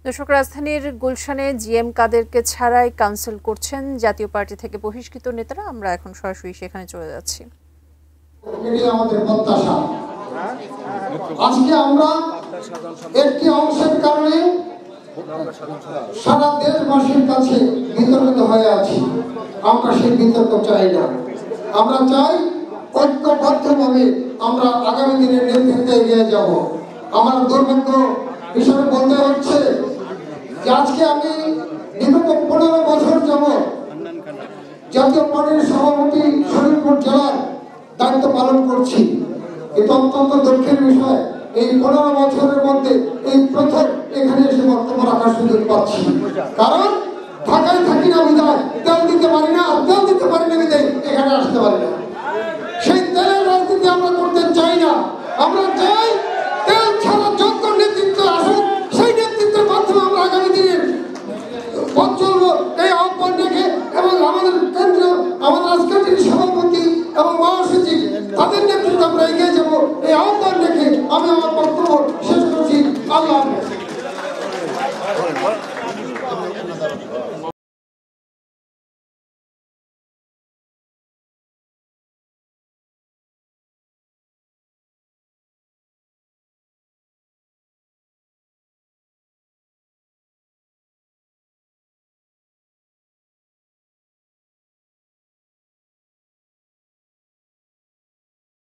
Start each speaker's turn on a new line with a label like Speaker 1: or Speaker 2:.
Speaker 1: দর্শক, রাজধানীর গুলশানে জিএম কাদেরকে ছাড়াই কাউন্সিল করছেন জাতীয় পার্টি থেকে বহিষ্কৃত নেতারা। আমরা এখন সরাসরি সেখানে চলে যাচ্ছি।
Speaker 2: আমাদের প্রত্যাশা আজকে আমরা একটি অংশের কারণে সারা দেশবাসীর কাছে বিতর্কিত হয়ে আছি। আমরা সেই বিতর্ক চাই না। আমরা চাই ঐক্যবদ্ধভাবে আমরা আগামী দিনের নেতৃত্বে এগিয়ে যাব। আমার দুর্ভাগ্য হিসাবে বলতে হচ্ছে যে আজকে আমি বিগত 15 বছর যাবৎ জাতীয় পার্টির সভাপতি শরীয়তপুর জেলার দায়িত্ব পালন করছি। এটা অত্যন্ত দুঃখের বিষয়। এই 15 বছরের মধ্যে এই প্রথম এখানে এসে বক্তব্য রাখার সুযোগ পাচ্ছি। কারণ ঢাকায় থাকি না বিধায় তেল দিতে পারি না, আর তেল দিতে পারি না বিধায় এখানে আসতে পারি না। সেই তেলের রাজনীতি আমরা করতে চাই না। আমরা চাই তেল ছাড়া যোগ্য নেতৃত্ব আসুক, সেই নেতৃত্বের মাধ্যমে আমরা আগামী দিনের পথ চলবো এই আহ্বান রেখে, এবং আমাদের কেন্দ্রীয় আমাদের আজকের যিনি সভাপতি এবং মহাসচিব তাদের নেতৃত্বে আমরা এগিয়ে যাবো এই আহ্বান রেখে আমি আমার